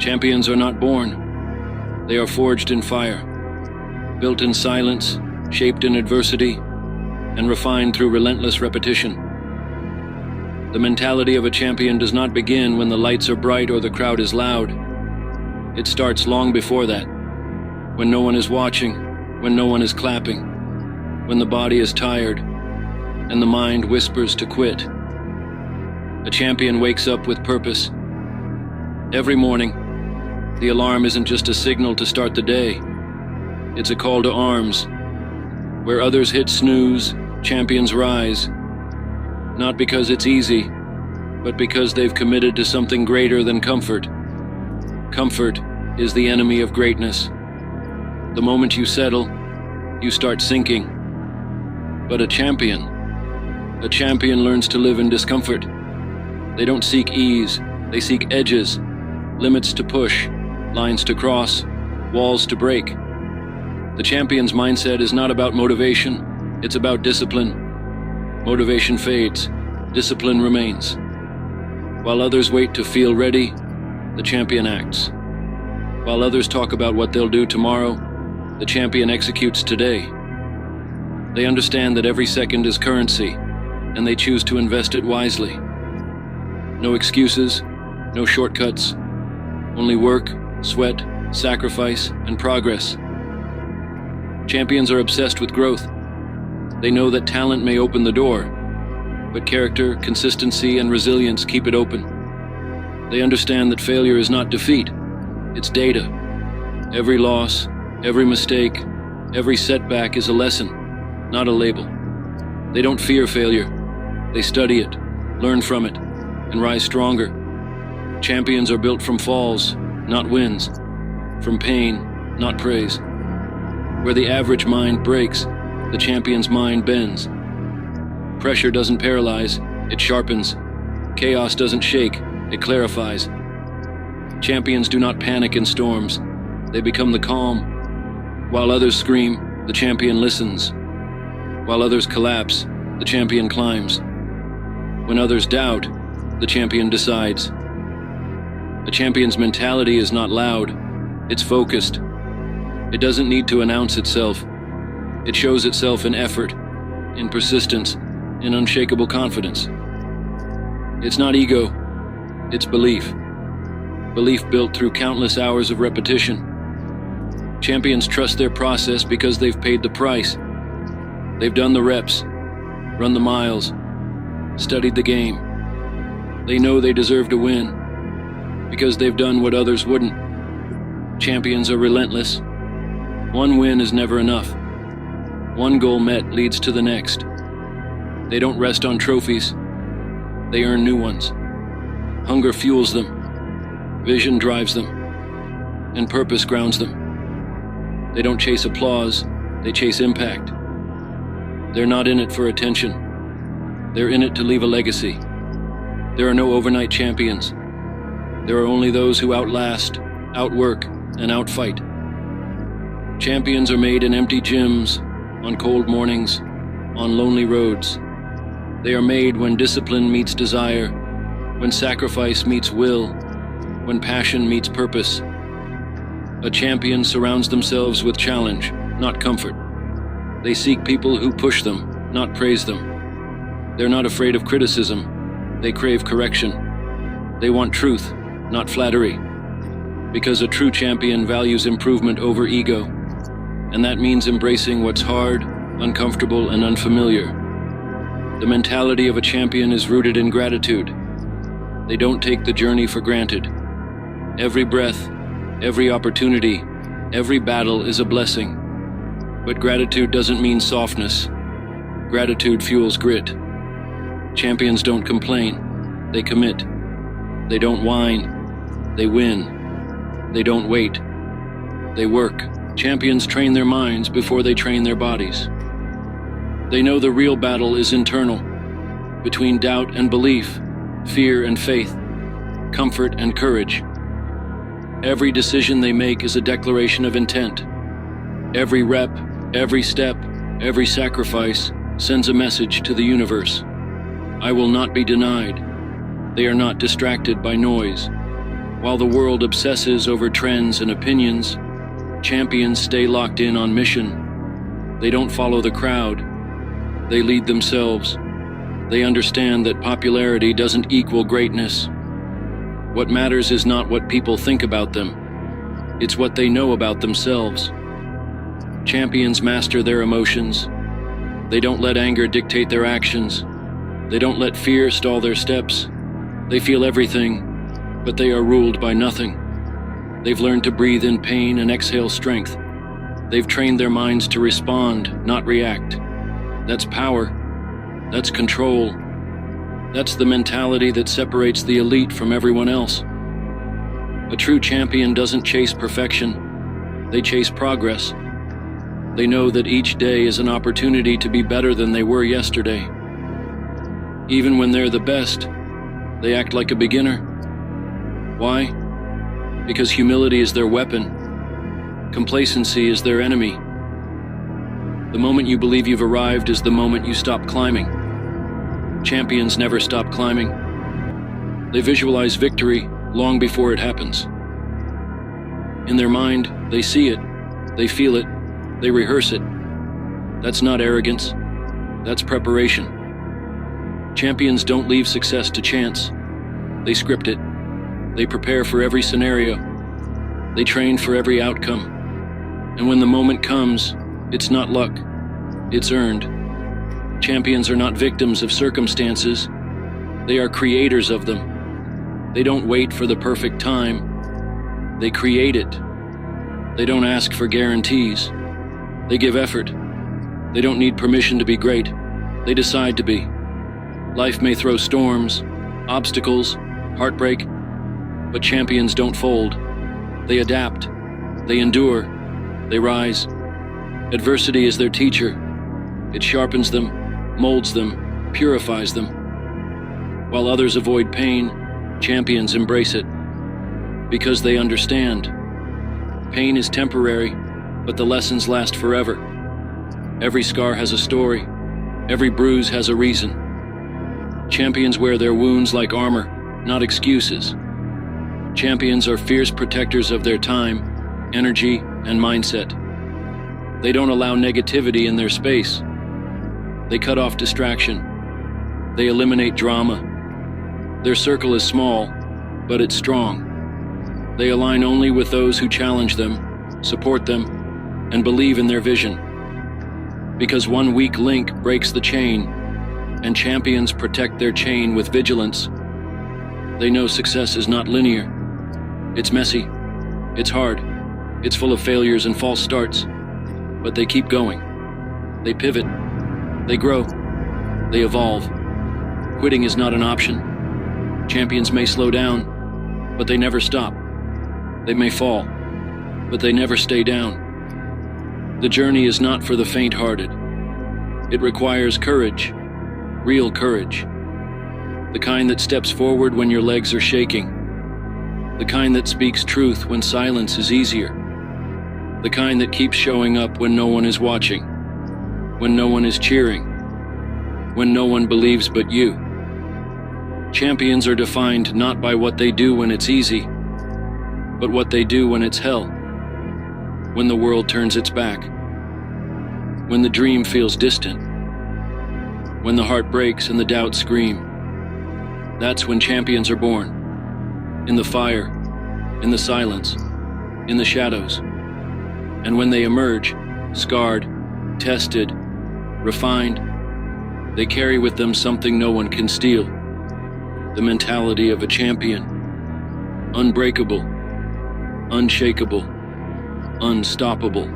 Champions are not born. They are forged in fire, built in silence, shaped in adversity, and refined through relentless repetition. The mentality of a champion does not begin when the lights are bright or the crowd is loud. It starts long before that, when no one is watching, when no one is clapping, when the body is tired, and the mind whispers to quit. A champion wakes up with purpose. Every morning, the alarm isn't just a signal to start the day. It's a call to arms. Where others hit snooze, champions rise. Not because it's easy, but because they've committed to something greater than comfort. Comfort is the enemy of greatness. The moment you settle, you start sinking. But a champion learns to live in discomfort. They don't seek ease, they seek edges, limits to push, lines to cross, walls to break. The champion's mindset is not about motivation, it's about discipline. Motivation fades, discipline remains. While others wait to feel ready, the champion acts. While others talk about what they'll do tomorrow, the champion executes today. They understand that every second is currency, and they choose to invest it wisely. No excuses, no shortcuts, only work, sweat, sacrifice, and progress. Champions are obsessed with growth. They know that talent may open the door, but character, consistency, and resilience keep it open. They understand that failure is not defeat, it's data. Every loss, every mistake, every setback is a lesson, not a label. They don't fear failure. They study it, learn from it, and rise stronger. Champions are built from falls, not wins, from pain, not praise. Where the average mind breaks, the champion's mind bends. Pressure doesn't paralyze, it sharpens. Chaos doesn't shake, it clarifies. Champions do not panic in storms, they become the calm. While others scream, the champion listens. While others collapse, the champion climbs. When others doubt, the champion decides. A champion's mentality is not loud, it's focused. It doesn't need to announce itself. It shows itself in effort, in persistence, in unshakable confidence. It's not ego, it's belief. Belief built through countless hours of repetition. Champions trust their process because they've paid the price. They've done the reps, run the miles, studied the game. They know they deserve to win because they've done what others wouldn't. Champions are relentless. One win is never enough. One goal met leads to the next. They don't rest on trophies. They earn new ones. Hunger fuels them. Vision drives them. And purpose grounds them. They don't chase applause. They chase impact. They're not in it for attention. They're in it to leave a legacy. There are no overnight champions. There are only those who outlast, outwork, and outfight. Champions are made in empty gyms, on cold mornings, on lonely roads. They are made when discipline meets desire, when sacrifice meets will, when passion meets purpose. A champion surrounds themselves with challenge, not comfort. They seek people who push them, not praise them. They're not afraid of criticism. They crave correction. They want truth, not flattery. Because a true champion values improvement over ego. And that means embracing what's hard, uncomfortable, and unfamiliar. The mentality of a champion is rooted in gratitude. They don't take the journey for granted. Every breath, every opportunity, every battle is a blessing. But gratitude doesn't mean softness. Gratitude fuels grit. Champions don't complain, they commit. They don't whine, they win. They don't wait, they work. Champions train their minds before they train their bodies. They know the real battle is internal, between doubt and belief, fear and faith, comfort and courage. Every decision they make is a declaration of intent. Every rep, every step, every sacrifice sends a message to the universe. I will not be denied. They are not distracted by noise. While the world obsesses over trends and opinions, champions stay locked in on mission. They don't follow the crowd. They lead themselves. They understand that popularity doesn't equal greatness. What matters is not what people think about them. It's what they know about themselves. Champions master their emotions. They don't let anger dictate their actions. They don't let fear stall their steps. They feel everything, but they are ruled by nothing. They've learned to breathe in pain and exhale strength. They've trained their minds to respond, not react. That's power. That's control. That's the mentality that separates the elite from everyone else. A true champion doesn't chase perfection. They chase progress. They know that each day is an opportunity to be better than they were yesterday. Even when they're the best, they act like a beginner. Why? Because humility is their weapon. Complacency is their enemy. The moment you believe you've arrived is the moment you stop climbing. Champions never stop climbing. They visualize victory long before it happens. In their mind, they see it, they feel it, they rehearse it. That's not arrogance. That's preparation. Champions don't leave success to chance. They script it. They prepare for every scenario. They train for every outcome. And when the moment comes, it's not luck. It's earned. Champions are not victims of circumstances. They are creators of them. They don't wait for the perfect time. They create it. They don't ask for guarantees. They give effort. They don't need permission to be great. They decide to be. Life may throw storms, obstacles, heartbreak, but champions don't fold. They adapt. They endure. They rise. Adversity is their teacher. It sharpens them, molds them, purifies them. While others avoid pain, champions embrace it. Because they understand. Pain is temporary, but the lessons last forever. Every scar has a story. Every bruise has a reason. Champions wear their wounds like armor, not excuses. Champions are fierce protectors of their time, energy, and mindset. They don't allow negativity in their space. They cut off distraction. They eliminate drama. Their circle is small, but it's strong. They align only with those who challenge them, support them, and believe in their vision. Because one weak link breaks the chain, and champions protect their chain with vigilance. They know success is not linear. It's messy. It's hard. It's full of failures and false starts. But they keep going. They pivot. They grow. They evolve. Quitting is not an option. Champions may slow down, but they never stop. They may fall, but they never stay down. The journey is not for the faint-hearted. It requires courage, real courage. The kind that steps forward when your legs are shaking. The kind that speaks truth when silence is easier. The kind that keeps showing up when no one is watching, when no one is cheering, when no one believes but you. Champions are defined not by what they do when it's easy, but what they do when it's hell. When the world turns its back. When the dream feels distant. When the heart breaks and the doubts scream. That's when champions are born. In the fire, in the silence, in the shadows. And when they emerge, scarred, tested, refined, they carry with them something no one can steal. The mentality of a champion. Unbreakable, unshakable, unstoppable.